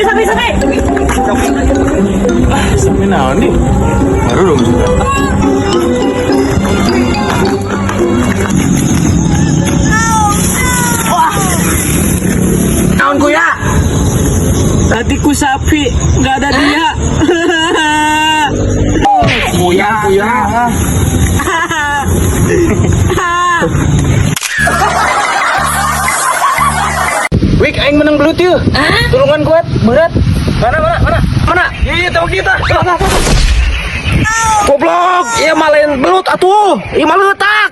Sabi. Sabi naon nih? Baru dong sudah. Naon kuya? Tadi ku sapi, nggak ada dia. Kuya. Wik, aing menang belut yuk. Tulungan kuat, berat. Mana? Iya, tahu kita. Goblok, iya malain belut atuh. Iya malah letak.